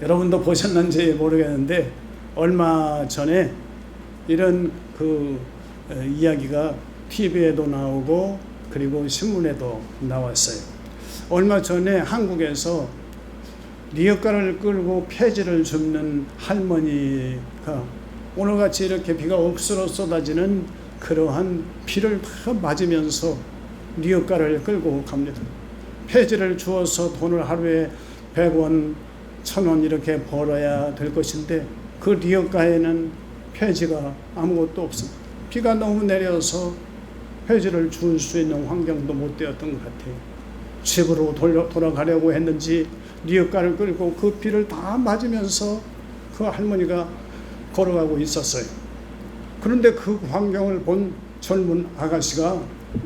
여러분도 보셨는지 모르겠는데 얼마 전에 이런 이야기가 TV에도 나오고 그리고 신문에도 나왔어요. 얼마 전에 한국에서 리어카를 끌고 폐지를 줍는 할머니가 오늘같이 이렇게 비가 억수로 쏟아지는 그러한 비를 다 맞으면서 리어카를 끌고 갑니다. 폐지를 주어서 돈을 하루에 100원, 1000원 이렇게 벌어야 될 것인데 그 리어카에는 폐지가 아무것도 없습니다. 비가 너무 내려서 폐지를 줄 수 있는 환경도 못 되었던 것 같아요. 집으로 돌아가려고 했는지 리어카를 끌고 그 비를 다 맞으면서 그 할머니가 걸어가고 있었어요. 그런데 그 광경을 본 젊은 아가씨가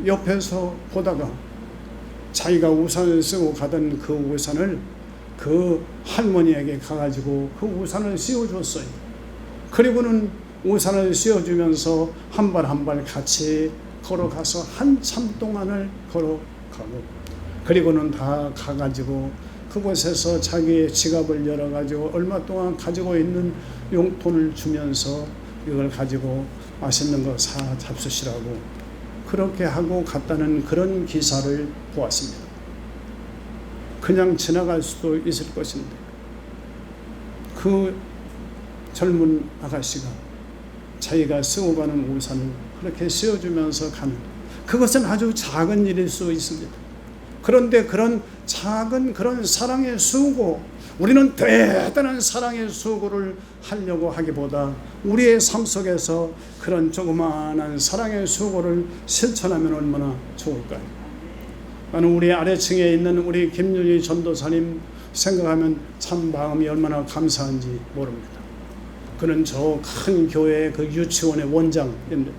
옆에서 보다가 자기가 우산을 쓰고 가던 그 우산을 그 할머니에게 가가지고 그 우산을 씌워줬어요. 그리고는 우산을 씌워주면서 한 발 한 발 같이 걸어가서 한참 동안을 걸어가고 그리고는 다 가가지고 그곳에서 자기의 지갑을 열어가지고 얼마 동안 가지고 있는 용돈을 주면서 이걸 가지고 맛있는 거 사 잡수시라고 그렇게 하고 갔다는 그런 기사를 보았습니다. 그냥 지나갈 수도 있을 것인데 그 젊은 아가씨가 자기가 쓰고 가는 우산을 그렇게 씌워주면서 가는 그것은 아주 작은 일일 수 있습니다. 그런데 그런 작은 그런 사랑의 수고, 우리는 대단한 사랑의 수고를 하려고 하기보다 우리의 삶 속에서 그런 조그마한 사랑의 수고를 실천하면 얼마나 좋을까요? 나는 우리 아래층에 있는 우리 김윤희 전도사님 생각하면 참 마음이 얼마나 감사한지 모릅니다. 그는 저 큰 교회의 그 유치원의 원장입니다.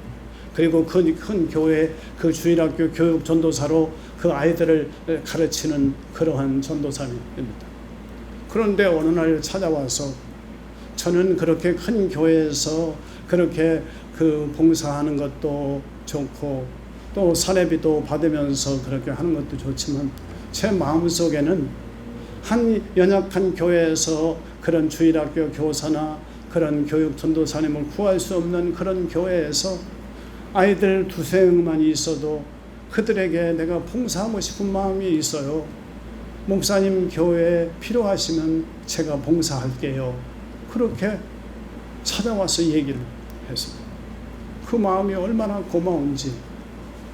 그리고 그 큰 교회 그 주일학교 교육 전도사로 그 아이들을 가르치는 그러한 전도사님입니다. 그런데 어느 날 찾아와서 저는 그렇게 큰 교회에서 그렇게 그 봉사하는 것도 좋고 또 사례비도 받으면서 그렇게 하는 것도 좋지만 제 마음속에는 한 연약한 교회에서 그런 주일학교 교사나 그런 교육 전도사님을 구할 수 없는 그런 교회에서 아이들 두세 명만 있어도 그들에게 내가 봉사하고 싶은 마음이 있어요. 목사님 교회에 필요하시면 제가 봉사할게요. 그렇게 찾아와서 얘기를 했습니다. 그 마음이 얼마나 고마운지.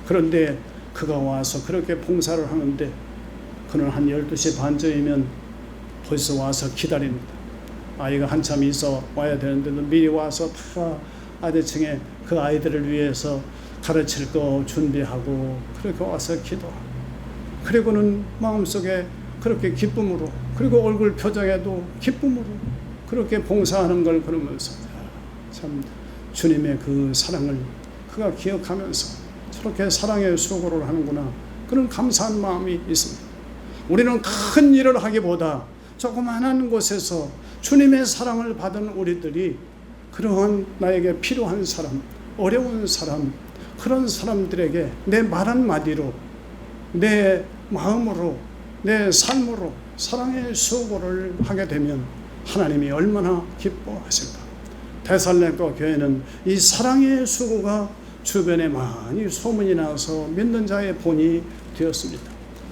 그런데 그가 와서 그렇게 봉사를 하는데 그는 한 12시 반쯤이면 벌써 와서 기다립니다. 아이가 한참 있어 와야 되는데도 미리 와서 다 아래층에 그 아이들을 위해서 가르칠 거 준비하고 그렇게 와서 기도하고 그리고는 마음속에 그렇게 기쁨으로 그리고 얼굴 표정에도 기쁨으로 그렇게 봉사하는 걸 그러면서 참 주님의 그 사랑을 그가 기억하면서 저렇게 사랑의 수고를 하는구나 그런 감사한 마음이 있습니다. 우리는 큰 일을 하기보다 조그마한 곳에서 주님의 사랑을 받은 우리들이 그러한 나에게 필요한 사람, 어려운 사람, 그런 사람들에게 내 말 한마디로, 내 마음으로, 내 삶으로 사랑의 수고를 하게 되면 하나님이 얼마나 기뻐하실까. 데살로니가 교회는 이 사랑의 수고가 주변에 많이 소문이 나서 믿는 자의 본이 되었습니다.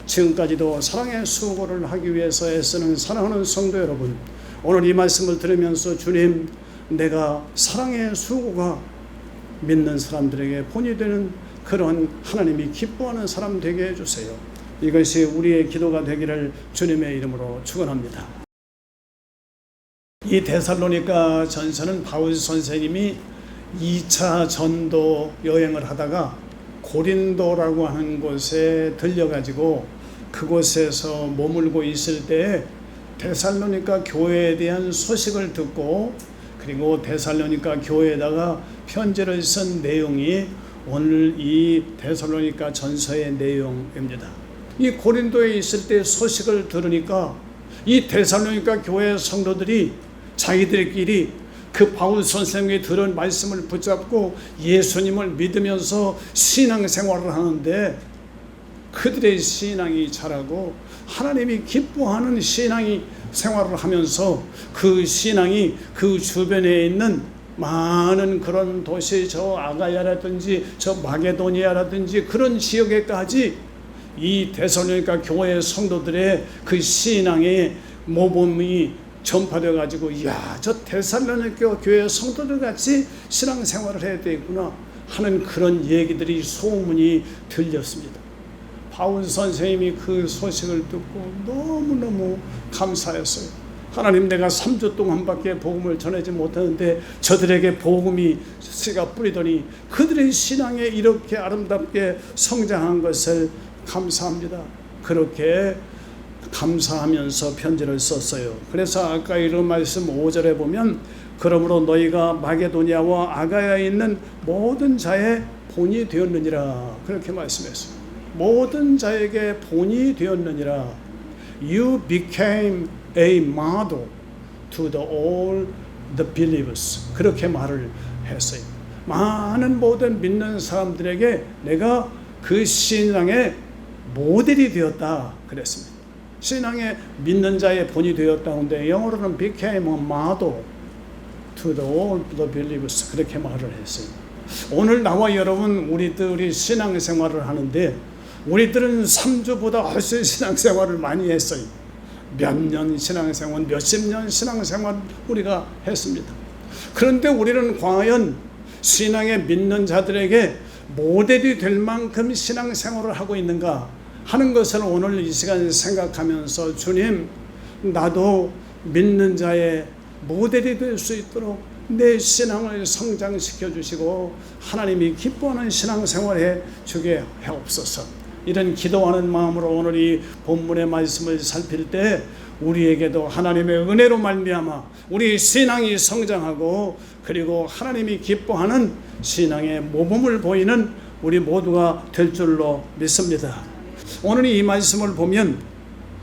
지금까지도 사랑의 수고를 하기 위해서 애쓰는 사랑하는 성도 여러분, 오늘 이 말씀을 들으면서 주님, 내가 사랑의 수고가 믿는 사람들에게 본이 되는 그런 하나님이 기뻐하는 사람 되게 해주세요. 이것이 우리의 기도가 되기를 주님의 이름으로 축원합니다. 이 데살로니가 전서는 바울 선생님이 2차 전도 여행을 하다가 고린도라고 하는 곳에 들려가지고 그곳에서 머물고 있을 때에 데살로니가 교회에 대한 소식을 듣고 그리고 데살로니가 교회에다가 편지를 쓴 내용이 오늘 이 데살로니가 전서의 내용입니다. 이 고린도에 있을 때 소식을 들으니까 이 데살로니가 교회 성도들이 자기들끼리 그 바울 선생님이 들은 말씀을 붙잡고 예수님을 믿으면서 신앙생활을 하는데 그들의 신앙이 자라고 하나님이 기뻐하는 신앙이 생활을 하면서 그 신앙이 그 주변에 있는 많은 그런 도시, 저 아가야라든지 저 마게도니아라든지 그런 지역에까지 이 데살로니가 교회 성도들의 그 신앙의 모범이 전파되어 가지고, 이야, 저 데살로니가 교회 성도들 같이 신앙생활을 해야 되겠구나 하는 그런 얘기들이, 소문이 들렸습니다. 바울 선생님이 그 소식을 듣고 너무너무 감사했어요. 하나님, 내가 3주 동안밖에 복음을 전하지 못하는데 저들에게 복음이 씨가 뿌리더니 그들의 신앙에 이렇게 아름답게 성장한 것을 감사합니다. 그렇게 감사하면서 편지를 썼어요. 그래서 아까 이런 말씀 5절에 보면, 그러므로 너희가 마게도니아와 아가야에 있는 모든 자의 본이 되었느니라, 그렇게 말씀했어요. 모든 자에게 본이 되었느니라. You became a model to the all the believers. 그렇게 말을 했어요. 많은 모든 믿는 사람들에게 내가 그 신앙의 모델이 되었다 그랬습니다. 신앙의 믿는 자의 본이 되었다는데 영어로는 became a model to the all the believers, 그렇게 말을 했어요. 오늘 나와 여러분, 우리들이 신앙생활을 하는데 우리들은 3주보다 훨씬 신앙생활을 많이 했어요. 몇 년 신앙생활, 몇십 년 신앙생활 우리가 했습니다. 그런데 우리는 과연 신앙에 믿는 자들에게 모델이 될 만큼 신앙생활을 하고 있는가 하는 것을 오늘 이 시간에 생각하면서, 주님, 나도 믿는 자의 모델이 될 수 있도록 내 신앙을 성장시켜 주시고 하나님이 기뻐하는 신앙생활해 주게 하옵소서. 이런 기도하는 마음으로 오늘 이 본문의 말씀을 살필 때 우리에게도 하나님의 은혜로 말미암아 우리 신앙이 성장하고, 그리고 하나님이 기뻐하는 신앙의 모범을 보이는 우리 모두가 될 줄로 믿습니다. 오늘 이 말씀을 보면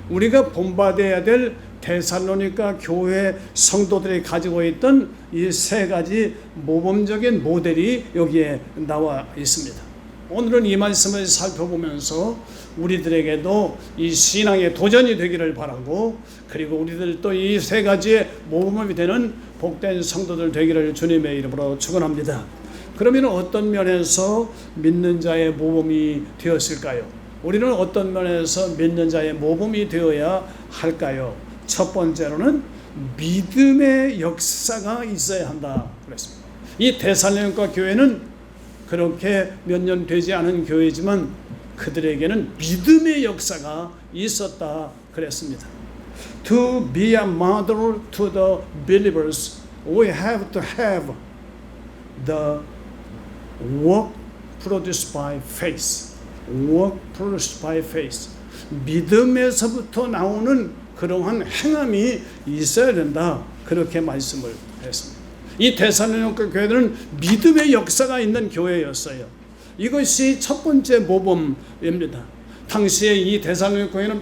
우리가 본받아야 될 데살로니가 교회 성도들이 가지고 있던 이 세 가지 모범적인 모델이 여기에 나와 있습니다. 오늘은 이 말씀을 살펴보면서 우리들에게도 이 신앙의 도전이 되기를 바라고, 그리고 우리들도 이 세 가지의 모범이 되는 복된 성도들 되기를 주님의 이름으로 축원합니다. 그러면 어떤 면에서 믿는 자의 모범이 되었을까요? 우리는 어떤 면에서 믿는 자의 모범이 되어야 할까요? 첫 번째로는 믿음의 역사가 있어야 한다 그랬습니다. 이 데살로니가 교회는 그렇게 몇 년 되지 않은 교회지만 그들에게는 믿음의 역사가 있었다 그랬습니다. To be a model to the believers, we have to have the work produced by faith. work produced by faith. 믿음에서부터 나오는 그러한 행함이 있어야 된다, 그렇게 말씀을 했습니다. 이 데살로니가 교회는 믿음의 역사가 있는 교회였어요. 이것이 첫 번째 모범입니다. 당시에 이 데살로니가 교회는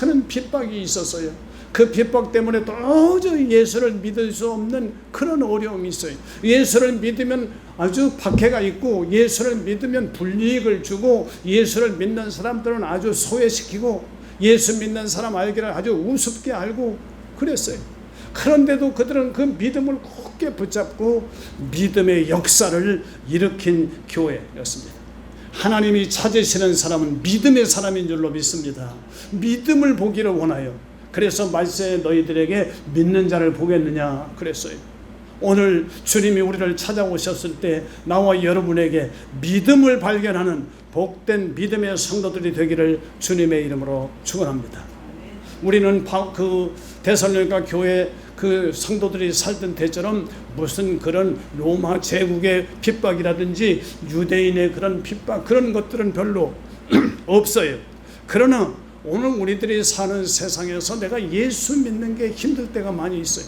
많은 핍박이 있었어요. 그 핍박 때문에 도저히 예수를 믿을 수 없는 그런 어려움이 있어요. 예수를 믿으면 아주 박해가 있고, 예수를 믿으면 불이익을 주고, 예수를 믿는 사람들은 아주 소외시키고, 예수 믿는 사람 알기를 아주 우습게 알고 그랬어요. 그런데도 그들은 그 믿음을 굳게 붙잡고 믿음의 역사를 일으킨 교회였습니다. 하나님이 찾으시는 사람은 믿음의 사람인 줄로 믿습니다. 믿음을 보기를 원하여. 그래서 말세에 너희들에게 믿는 자를 보겠느냐 그랬어요. 오늘 주님이 우리를 찾아오셨을 때 나와 여러분에게 믿음을 발견하는 복된 믿음의 성도들이 되기를 주님의 이름으로 축원합니다. 우리는 그 데살로니가 교회 그 성도들이 살던 때처럼 무슨 그런 로마 제국의 핍박이라든지 유대인의 그런 핍박, 그런 것들은 별로 없어요. 그러나 오늘 우리들이 사는 세상에서 내가 예수 믿는 게 힘들 때가 많이 있어요.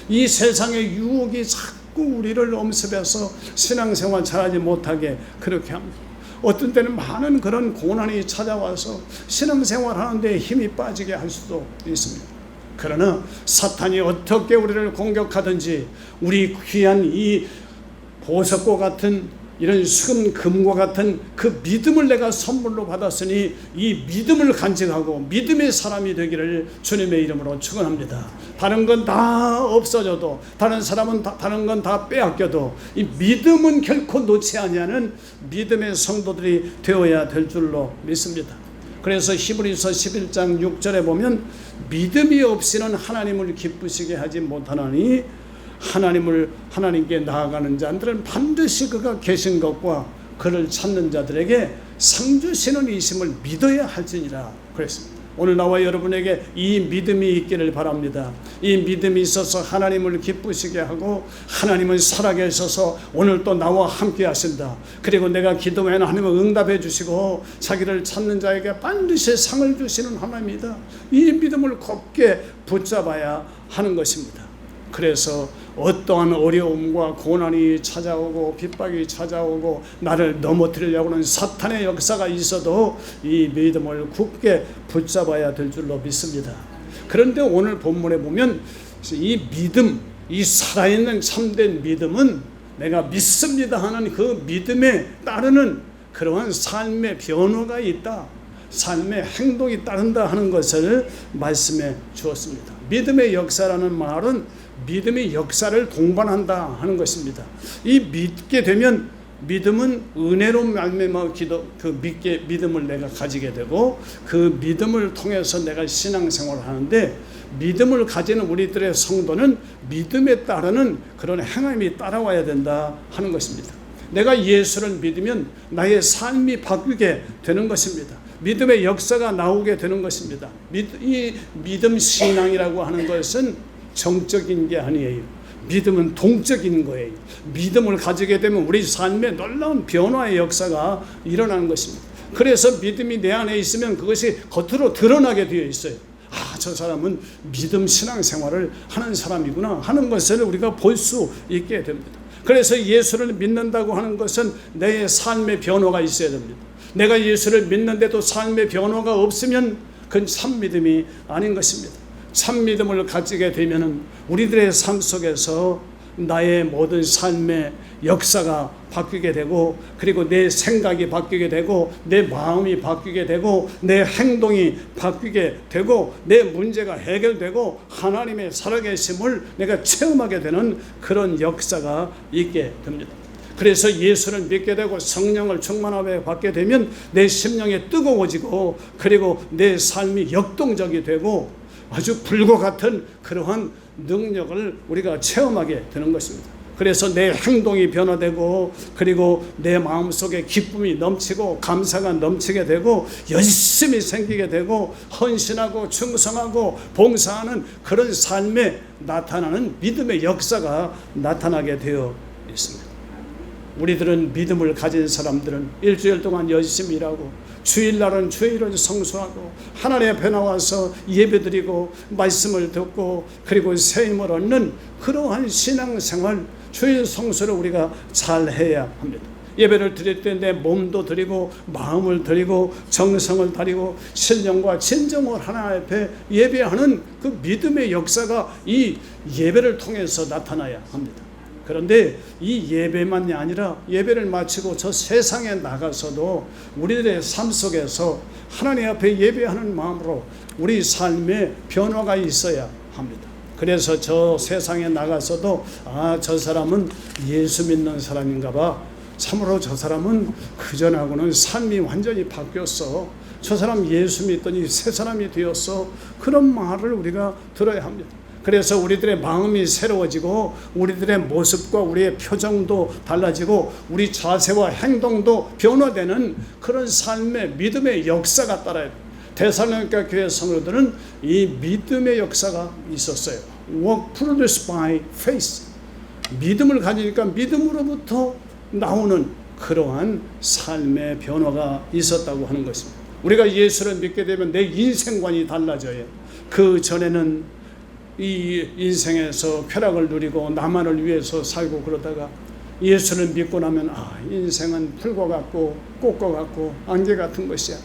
이 세상의 유혹이 자꾸 우리를 엄습해서 신앙생활 잘하지 못하게 그렇게 합니다. 어떤 때는 많은 그런 고난이 찾아와서 신앙생활 하는데 힘이 빠지게 할 수도 있습니다. 그러나 사탄이 어떻게 우리를 공격하든지 우리 귀한 이 보석과 같은 이런 수금 금과 같은 그 믿음을 내가 선물로 받았으니 이 믿음을 간직하고 믿음의 사람이 되기를 주님의 이름으로 축원합니다. 다른 건 다 없어져도, 다른 사람은 다른 건 다 빼앗겨도 이 믿음은 결코 놓지 아니하는 믿음의 성도들이 되어야 될 줄로 믿습니다. 그래서 히브리서 11장 6절에 보면 믿음이 없이는 하나님을 기쁘시게 하지 못하나니 하나님께 나아가는 자들은 반드시 그가 계신 것과 그를 찾는 자들에게 상 주시는 이심을 믿어야 할지니라 그랬습니다. 오늘 나와 여러분에게 이 믿음이 있기를 바랍니다. 이 믿음이 있어서 하나님을 기쁘시게 하고, 하나님은 살아계셔서 오늘 또 나와 함께 하신다. 그리고 내가 기도하면 하나님은 응답해 주시고 자기를 찾는 자에게 반드시 상을 주시는 하나님이다. 이 믿음을 굳게 붙잡아야 하는 것입니다. 그래서 어떠한 어려움과 고난이 찾아오고 핍박이 찾아오고 나를 넘어뜨리려고 하는 사탄의 역사가 있어도 이 믿음을 굳게 붙잡아야 될 줄로 믿습니다. 그런데 오늘 본문에 보면 이 믿음, 이 살아있는 참된 믿음은 내가 믿습니다 하는 그 믿음에 따르는 그러한 삶의 변화가 있다, 삶의 행동이 따른다 하는 것을 말씀해 주었습니다. 믿음의 역사라는 말은 믿음의 역사를 동반한다 하는 것입니다. 이 믿게 되면 믿음은 은혜로 말미암아 믿음을 내가 가지게 되고, 그 믿음을 통해서 내가 신앙생활을 하는데, 믿음을 가지는 우리들의 성도는 믿음에 따르는 그런 행함이 따라와야 된다 하는 것입니다. 내가 예수를 믿으면 나의 삶이 바뀌게 되는 것입니다. 믿음의 역사가 나오게 되는 것입니다. 이 믿음 신앙이라고 하는 것은 정적인 게 아니에요. 믿음은 동적인 거예요. 믿음을 가지게 되면 우리 삶에 놀라운 변화의 역사가 일어나는 것입니다. 그래서 믿음이 내 안에 있으면 그것이 겉으로 드러나게 되어 있어요. 아, 저 사람은 믿음 신앙생활을 하는 사람이구나 하는 것을 우리가 볼 수 있게 됩니다. 그래서 예수를 믿는다고 하는 것은 내 삶의 변화가 있어야 됩니다. 내가 예수를 믿는데도 삶의 변화가 없으면 그건 참 믿음이 아닌 것입니다. 참 믿음을 가지게 되면 우리들의 삶 속에서 나의 모든 삶의 역사가 바뀌게 되고, 그리고 내 생각이 바뀌게 되고, 내 마음이 바뀌게 되고, 내 행동이 바뀌게 되고, 내 문제가 해결되고 하나님의 살아계심을 내가 체험하게 되는 그런 역사가 있게 됩니다. 그래서 예수를 믿게 되고 성령을 충만하게 받게 되면 내 심령이 뜨거워지고, 그리고 내 삶이 역동적이 되고 아주 불과 같은 그러한 능력을 우리가 체험하게 되는 것입니다. 그래서 내 행동이 변화되고, 그리고 내 마음속에 기쁨이 넘치고 감사가 넘치게 되고 열심히 생기게 되고 헌신하고 충성하고 봉사하는 그런 삶에 나타나는 믿음의 역사가 나타나게 되어 있습니다. 우리들은 믿음을 가진 사람들은 일주일 동안 열심히 일하고 주일날은 주일을 성수하고 하나님 앞에 나와서 예배드리고 말씀을 듣고 그리고 세임을 얻는 그러한 신앙생활, 주일 성수를 우리가 잘 해야 합니다. 예배를 드릴 때 내 몸도 드리고 마음을 드리고 정성을 다리고 신령과 진정을 하나님 앞에 예배하는 그 믿음의 역사가 이 예배를 통해서 나타나야 합니다. 그런데 이 예배만이 아니라 예배를 마치고 저 세상에 나가서도 우리들의 삶 속에서 하나님 앞에 예배하는 마음으로 우리 삶에 변화가 있어야 합니다. 그래서 저 세상에 나가서도 저 사람은 예수 믿는 사람인가 봐. 참으로 저 사람은 그전하고는 삶이 완전히 바뀌었어. 저 사람 예수 믿더니 새 사람이 되었어. 그런 말을 우리가 들어야 합니다. 그래서 우리들의 마음이 새로워지고 우리들의 모습과 우리의 표정도 달라지고 우리 자세와 행동도 변화되는 그런 삶의 믿음의 역사가 따라요. 데살로니가 교회 성도들은 이 믿음의 역사가 있었어요. Work produced by faith. 믿음을 가지니까 믿음으로부터 나오는 그러한 삶의 변화가 있었다고 하는 것입니다. 우리가 예수를 믿게 되면 내 인생관이 달라져요. 그 전에는 이 인생에서 쾌락을 누리고 나만을 위해서 살고 그러다가 예수를 믿고 나면 인생은 풀과 같고 꽃과 같고 안개 같은 것이야.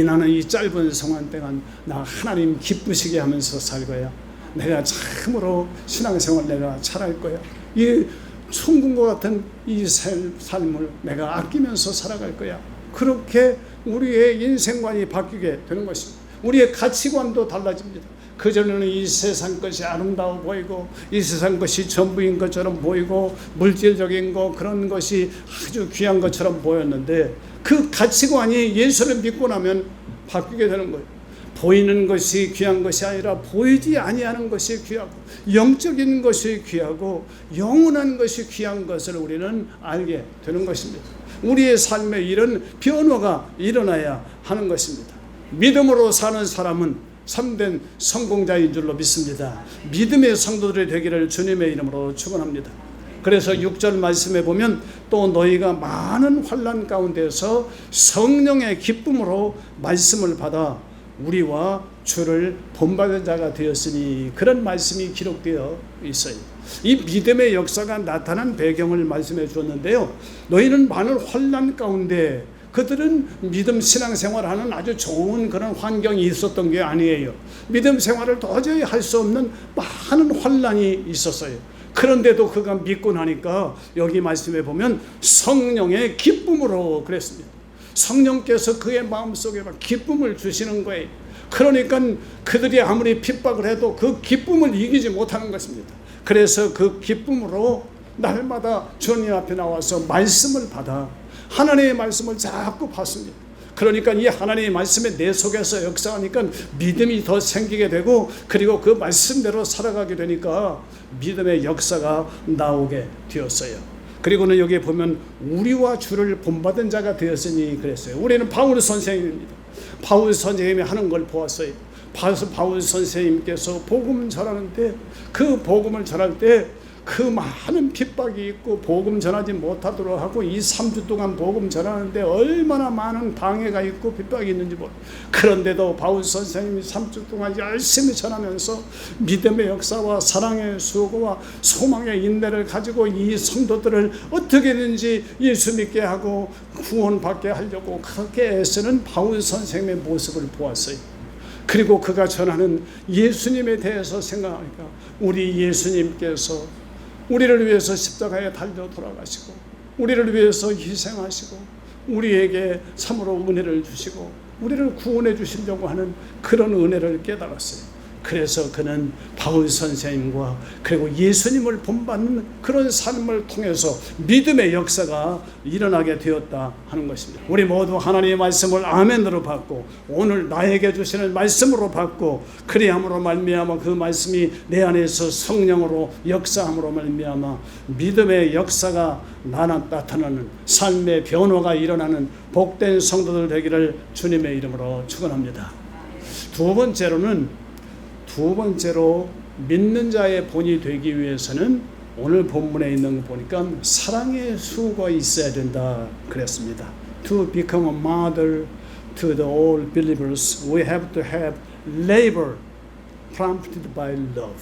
나는 이 짧은 성한 동안 나 하나님 기쁘시게 하면서 살 거야. 내가 참으로 신앙생활 내가 잘할 거야. 이 천국과 같은 이 삶을 내가 아끼면서 살아갈 거야. 그렇게 우리의 인생관이 바뀌게 되는 것입니다. 우리의 가치관도 달라집니다. 그전에는 이 세상 것이 아름다워 보이고 이 세상 것이 전부인 것처럼 보이고 물질적인 거 그런 것이 아주 귀한 것처럼 보였는데 그 가치관이 예수를 믿고 나면 바뀌게 되는 거예요. 보이는 것이 귀한 것이 아니라 보이지 아니하는 것이 귀하고 영적인 것이 귀하고 영원한 것이 귀한 것을 우리는 알게 되는 것입니다. 우리의 삶에 이런 변화가 일어나야 하는 것입니다. 믿음으로 사는 사람은 참된 성공자인 줄로 믿습니다. 믿음의 성도들이 되기를 주님의 이름으로 축원합니다. 그래서 6절 말씀에 보면 또 너희가 많은 환난 가운데서 성령의 기쁨으로 말씀을 받아 우리와 주를 본받은 자가 되었으니 그런 말씀이 기록되어 있어요. 이 믿음의 역사가 나타난 배경을 말씀해 주었는데요. 너희는 많은 환난 가운데 그들은 믿음 신앙생활하는 아주 좋은 그런 환경이 있었던 게 아니에요. 믿음 생활을 도저히 할 수 없는 많은 환난이 있었어요. 그런데도 그가 믿고 나니까 여기 말씀에 보면 성령의 기쁨으로 그랬습니다. 성령께서 그의 마음속에 기쁨을 주시는 거예요. 그러니까 그들이 아무리 핍박을 해도 그 기쁨을 이기지 못하는 것입니다. 그래서 그 기쁨으로 날마다 주님 앞에 나와서 말씀을 받아 하나님의 말씀을 자꾸 받습니다. 그러니까 이 하나님의 말씀에 내 속에서 역사하니까 믿음이 더 생기게 되고 그리고 그 말씀대로 살아가게 되니까 믿음의 역사가 나오게 되었어요. 그리고는 여기에 보면 우리와 주를 본받은 자가 되었으니 그랬어요. 우리는 바울 선생님입니다. 바울 선생님이 하는 걸 보았어요. 바울 선생님께서 복음 전하는데 그 복음을 전할 때 그 많은 핍박이 있고 복음 전하지 못하도록 하고 이 3주 동안 복음 전하는데 얼마나 많은 방해가 있고 핍박이 있는지 모르. 그런데도 바울 선생님이 3주 동안 열심히 전하면서 믿음의 역사와 사랑의 수고와 소망의 인내를 가지고 이 성도들을 어떻게든지 예수 믿게 하고 구원받게 하려고 그렇게 애쓰는 바울 선생님의 모습을 보았어요. 그리고 그가 전하는 예수님에 대해서 생각하니까 우리 예수님께서 우리를 위해서 십자가에 달려 돌아가시고 우리를 위해서 희생하시고 우리에게 참으로 은혜를 주시고 우리를 구원해 주시려고 하는 그런 은혜를 깨달았어요. 그래서 그는 바울 선생님과 그리고 예수님을 본받는 그런 삶을 통해서 믿음의 역사가 일어나게 되었다 하는 것입니다. 우리 모두 하나님의 말씀을 아멘으로 받고 오늘 나에게 주시는 말씀으로 받고 그리함으로 말미암아 그 말씀이 내 안에서 성령으로 역사함으로 말미암아 믿음의 역사가 나타나는 삶의 변화가 일어나는 복된 성도들 되기를 주님의 이름으로 축원합니다. 두 번째로 믿는 자의 본이 되기 위해서는 오늘 본문에 있는 거 보니까 사랑의 수고가 있어야 된다 그랬습니다. To become a mother to the all believers, we have to have labor prompted by love.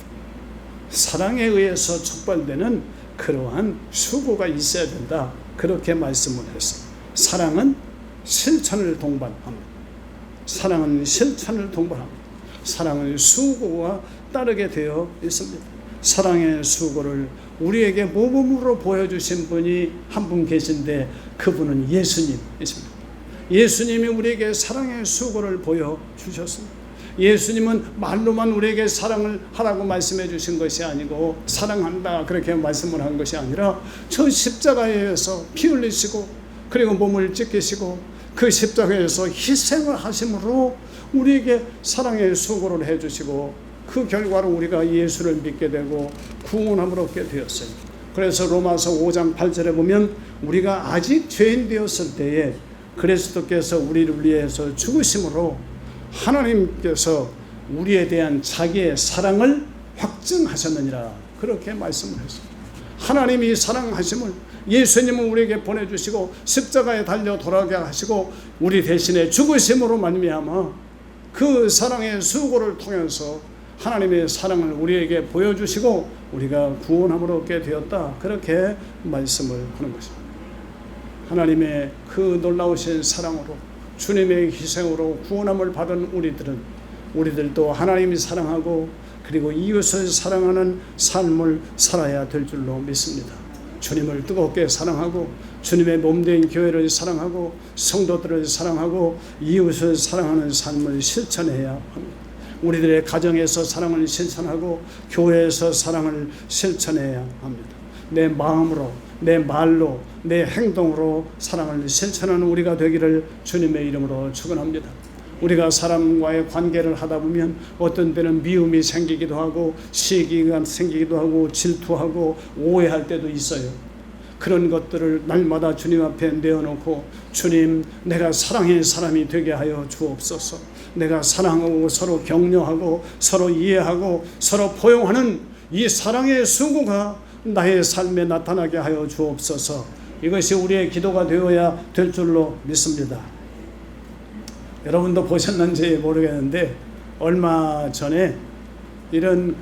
사랑에 의해서 촉발되는 그러한 수고가 있어야 된다. 그렇게 말씀을 했어요. 사랑은 실천을 동반합니다. 사랑은 실천을 동반합니다. 사랑은 수고와 따르게 되어 있습니다. 사랑의 수고를 우리에게 모범으로 보여주신 분이 한 분 계신데 그분은 예수님이십니다. 예수님이 우리에게 사랑의 수고를 보여주셨습니다. 예수님은 말로만 우리에게 사랑을 하라고 말씀해 주신 것이 아니고 사랑한다 그렇게 말씀을 한 것이 아니라 저 십자가에서 피 흘리시고 그리고 몸을 찢기시고 그 십자가에서 희생을 하심으로 우리에게 사랑의 수고를 해주시고 그 결과로 우리가 예수를 믿게 되고 구원함을 얻게 되었어요. 그래서 로마서 5장 8절에 보면 우리가 아직 죄인 되었을 때에 그리스도께서 우리를 위해서 죽으심으로 하나님께서 우리에 대한 자기의 사랑을 확증하셨느니라 그렇게 말씀을 했습니다. 하나님이 사랑하심을 예수님은 우리에게 보내주시고 십자가에 달려 돌아가게 하시고 우리 대신에 죽으심으로 말미암아 그 사랑의 수고를 통해서 하나님의 사랑을 우리에게 보여주시고 우리가 구원함을 얻게 되었다 그렇게 말씀을 하는 것입니다. 하나님의 그 놀라우신 사랑으로 주님의 희생으로 구원함을 받은 우리들도 하나님이 사랑하고 그리고 이웃을 사랑하는 삶을 살아야 될 줄로 믿습니다. 주님을 뜨겁게 사랑하고 주님의 몸된 교회를 사랑하고 성도들을 사랑하고 이웃을 사랑하는 삶을 실천해야 합니다. 우리들의 가정에서 사랑을 실천하고 교회에서 사랑을 실천해야 합니다. 내 마음으로, 내 말로, 내 행동으로 사랑을 실천하는 우리가 되기를 주님의 이름으로 축원합니다. 우리가 사람과의 관계를 하다 보면 어떤 때는 미움이 생기기도 하고 시기가 생기기도 하고 질투하고 오해할 때도 있어요. 그런 것들을 날마다 주님 앞에 내어놓고 주님, 내가 사랑의 사람이 되게 하여 주옵소서. 내가 사랑하고 서로 격려하고 서로 이해하고 서로 포용하는 이 사랑의 수고가 나의 삶에 나타나게 하여 주옵소서. 이것이 우리의 기도가 되어야 될 줄로 믿습니다. 여러분도 보셨는지 모르겠는데 얼마 전에 이런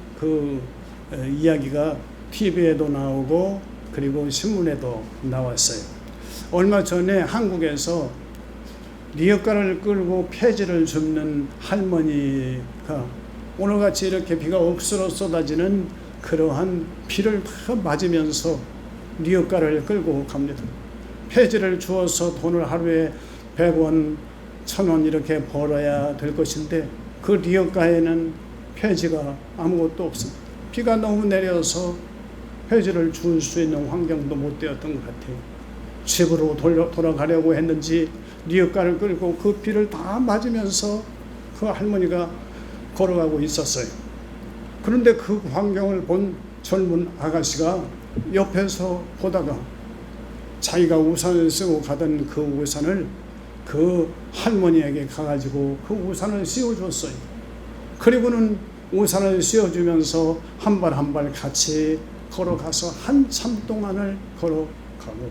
이야기가 TV에도 나오고 그리고 신문에도 나왔어요. 얼마 전에 한국에서 리어카를 끌고 폐지를 줍는 할머니가 오늘같이 이렇게 비가 억수로 쏟아지는 그러한 비를 다 맞으면서 리어카를 끌고 갑니다. 폐지를 주어서 돈을 하루에 100원, 1000원 이렇게 벌어야 될 것인데 그 리어카에는 폐지가 아무것도 없습니다. 비가 너무 내려서 폐지를 줄 수 있는 환경도 못 되었던 것 같아요. 집으로 돌아가려고 했는지 리어카를 끌고 그 비를 다 맞으면서 그 할머니가 걸어가고 있었어요. 그런데 그 광경을 본 젊은 아가씨가 옆에서 보다가 자기가 우산을 쓰고 가던 그 우산을 그 할머니에게 가가지고 그 우산을 씌워줬어요. 그리고는 우산을 씌워주면서 한 발 한 발 같이 걸어가서 한참 동안을 걸어가고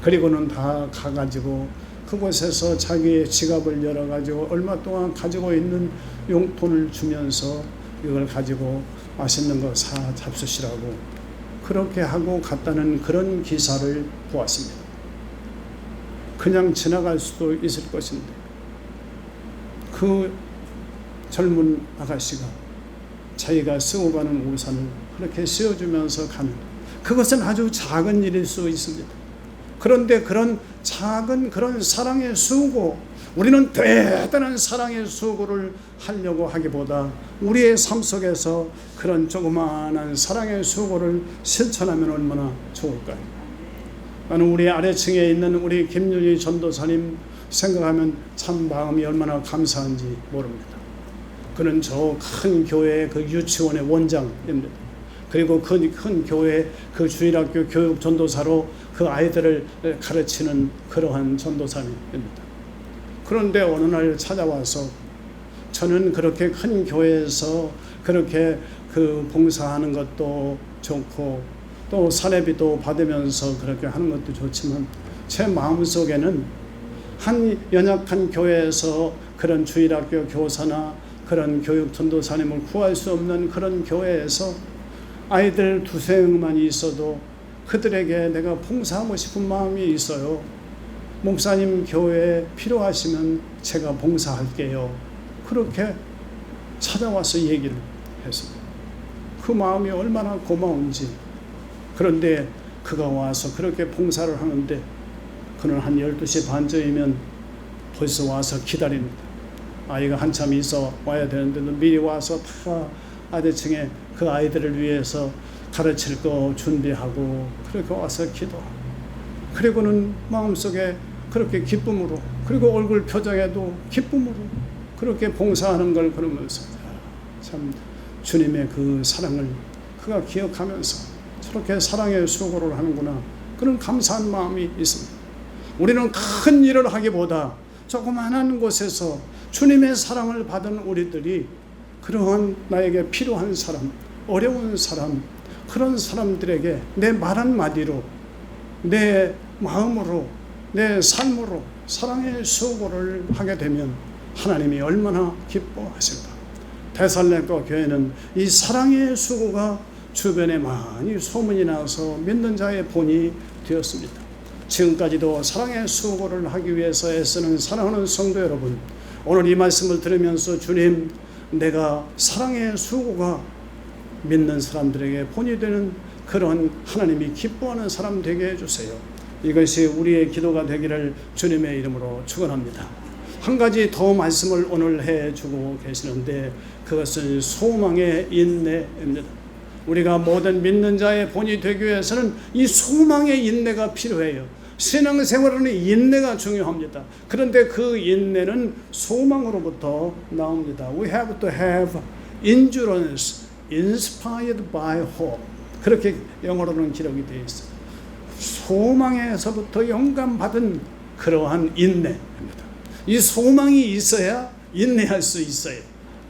그리고는 다 가가지고 그곳에서 자기의 지갑을 열어가지고 얼마 동안 가지고 있는 용돈을 주면서 이걸 가지고 맛있는 거 사 잡수시라고 그렇게 하고 갔다는 그런 기사를 보았습니다. 그냥 지나갈 수도 있을 것인데 그 젊은 아가씨가 자기가 쓰고 가는 우산을 그렇게 씌워주면서 가는 그것은 아주 작은 일일 수 있습니다. 그런데 그런 작은 그런 사랑의 수고, 우리는 대단한 사랑의 수고를 하려고 하기보다 우리의 삶 속에서 그런 조그마한 사랑의 수고를 실천하면 얼마나 좋을까요? 나는 우리 아래층에 있는 우리 김윤희 전도사님 생각하면 참 마음이 얼마나 감사한지 모릅니다. 그는 저 큰 교회의 그 유치원의 원장입니다. 그리고 그 큰 교회 그 주일학교 교육 전도사로 그 아이들을 가르치는 그러한 전도사님입니다. 그런데 어느 날 찾아와서 저는 그렇게 큰 교회에서 그렇게 그 봉사하는 것도 좋고 또 사례비도 받으면서 그렇게 하는 것도 좋지만 제 마음속에는 한 연약한 교회에서 그런 주일학교 교사나 그런 교육 전도사님을 구할 수 없는 그런 교회에서 아이들 두세 명만 있어도 그들에게 내가 봉사하고 싶은 마음이 있어요. 목사님 교회에 필요하시면 제가 봉사할게요. 그렇게 찾아와서 얘기를 했습니다. 그 마음이 얼마나 고마운지. 그런데 그가 와서 그렇게 봉사를 하는데 그는 한 12시 반쯤이면 벌써 와서 기다립니다. 아이가 한참 있어 와야 되는데도 미리 와서 다 아래층에 그 아이들을 위해서 가르칠 거 준비하고 그렇게 와서 기도하고 그리고는 마음속에 그렇게 기쁨으로 그리고 얼굴 표정에도 기쁨으로 그렇게 봉사하는 걸 그러면서 참 주님의 그 사랑을 그가 기억하면서 저렇게 사랑의 수고를 하는구나 그런 감사한 마음이 있습니다. 우리는 큰 일을 하기보다 조그마한 곳에서 주님의 사랑을 받은 우리들이 그러한 나에게 필요한 사람, 어려운 사람, 그런 사람들에게 내 말 한마디로, 내 마음으로, 내 삶으로 사랑의 수고를 하게 되면 하나님이 얼마나 기뻐하실까. 데살로니가 교회는 이 사랑의 수고가 주변에 많이 소문이 나서 믿는 자의 본이 되었습니다. 지금까지도 사랑의 수고를 하기 위해서 애쓰는 사랑하는 성도 여러분, 오늘 이 말씀을 들으면서 주님, 내가 사랑의 수고가 믿는 사람들에게 본이 되는 그런 하나님이 기뻐하는 사람 되게 해주세요. 이것이 우리의 기도가 되기를 주님의 이름으로 축원합니다. 한 가지 더 말씀을 오늘 해주고 계시는데 그것은 소망의 인내입니다. 우리가 모든 믿는 자의 본이 되기 위해서는 이 소망의 인내가 필요해요. 신앙생활은 인내가 중요합니다. 그런데 그 인내는 소망으로부터 나옵니다. We have to have endurance inspired by hope. 그렇게 영어로는 기록이 되어 있어요. 소망에서부터 영감받은 그러한 인내입니다. 이 소망이 있어야 인내할 수 있어요.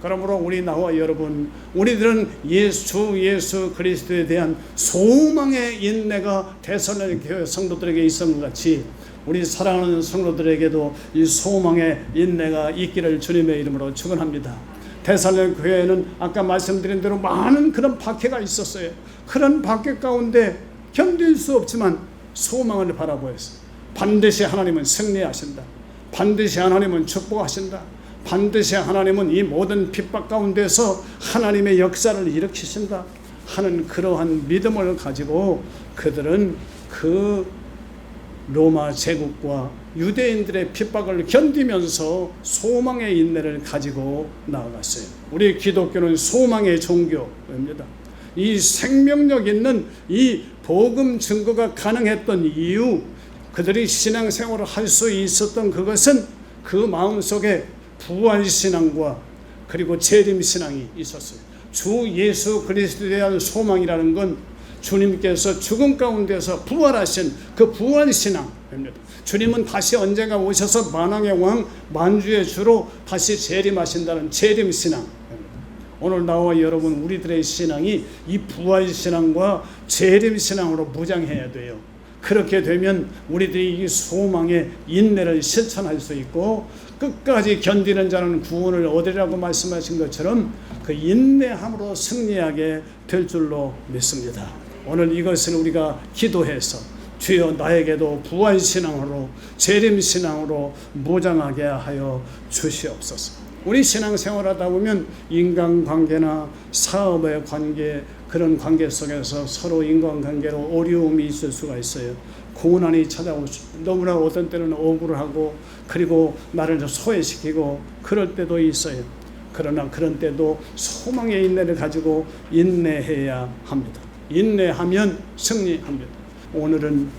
그러므로 우리 나와 여러분, 우리들은 주 예수 그리스도에 대한 소망의 인내가 데살로니가 교회 성도들에게 있었던 것 같이 우리 사랑하는 성도들에게도 이 소망의 인내가 있기를 주님의 이름으로 축원합니다. 데살로니가 교회에는 아까 말씀드린 대로 많은 그런 박해가 있었어요. 그런 박해 가운데 견딜 수 없지만 소망을 바라보았어요. 반드시 하나님은 승리하신다. 반드시 하나님은 축복하신다. 반드시 하나님은 이 모든 핍박 가운데서 하나님의 역사를 일으키신다 하는 그러한 믿음을 가지고 그들은 그 로마 제국과 유대인들의 핍박을 견디면서 소망의 인내를 가지고 나아갔어요. 우리 기독교는 소망의 종교입니다. 이 생명력 있는 이 복음 증거가 가능했던 이유, 그들이 신앙생활을 할 수 있었던 그것은 그 마음속에 부활신앙과 그리고 재림신앙이 있었어요. 주 예수 그리스도에 대한 소망이라는 건 주님께서 죽음 가운데서 부활하신 그 부활신앙입니다. 주님은 다시 언젠가 오셔서 만왕의 왕 만주의 주로 다시 재림하신다는 재림신앙입니다. 오늘 나와 여러분 우리들의 신앙이 이 부활신앙과 재림신앙으로 무장해야 돼요. 그렇게 되면 우리들이 이 소망의 인내를 실천할 수 있고 끝까지 견디는 자는 구원을 얻으리라고 말씀하신 것처럼 그 인내함으로 승리하게 될 줄로 믿습니다. 오늘 이것을 우리가 기도해서 주여 나에게도 부활신앙으로 재림신앙으로 무장하게 하여 주시옵소서. 우리 신앙생활하다 보면 인간관계나 사업의 관계, 그런 관계 속에서 서로 인간관계로 어려움이 있을 수가 있어요. 고난이 찾아오고 너무나 어떤 때는 억울하고 그리고 나를 소외시키고 그럴 때도 있어요. 그러나 그런 때도 소망의 인내를 가지고 인내해야 합니다. 인내하면 승리합니다. 오늘은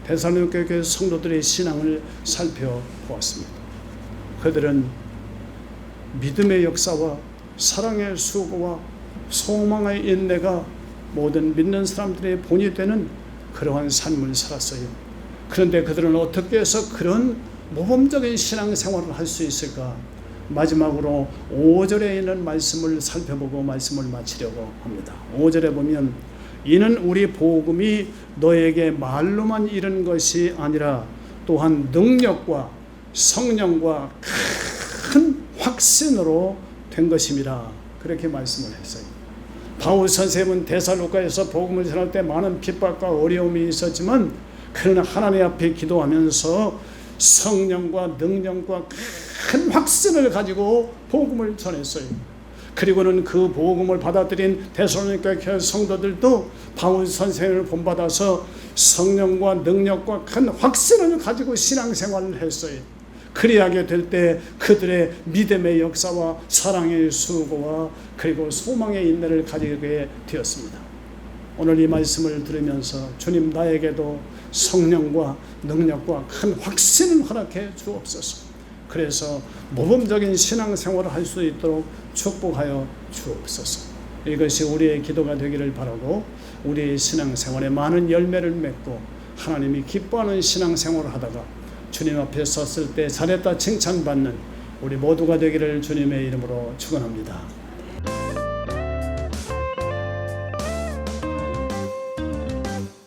데살로니가 교회 성도들의 신앙을 살펴보았습니다. 그들은 믿음의 역사와 사랑의 수고와 소망의 인내가 모든 믿는 사람들의 본이 되는 그러한 삶을 살았어요. 그런데 그들은 어떻게 해서 그런 모범적인 신앙생활을 할 수 있을까? 마지막으로 5절에 있는 말씀을 살펴보고 말씀을 마치려고 합니다. 5절에 보면 이는 우리 복음이 너에게 말로만 이른 것이 아니라 또한 능력과 성령과 큰 확신으로 된 것임이라 그렇게 말씀을 했어요. 바울 선생님은 데살로니가에서 복음을 전할 때 많은 핍박과 어려움이 있었지만 그러나 하나님 앞에 기도하면서 성령과 능력과 큰 확신을 가지고 복음을 전했어요. 그리고는 그 복음을 받아들인 데살로니가 교회 성도들도 바울 선생님을 본받아서 성령과 능력과 큰 확신을 가지고 신앙생활을 했어요. 그리하게 될 때 그들의 믿음의 역사와 사랑의 수고와 그리고 소망의 인내를 가지게 되었습니다. 오늘 이 말씀을 들으면서 주님 나에게도 성령과 능력과 큰 확신을 허락해 주옵소서. 그래서 모범적인 신앙생활을 할 수 있도록 축복하여 주옵소서. 이것이 우리의 기도가 되기를 바라고 우리의 신앙생활에 많은 열매를 맺고 하나님이 기뻐하는 신앙생활을 하다가 주님 앞에 섰을 때 잘했다 칭찬받는 우리 모두가 되기를 주님의 이름으로 축원합니다.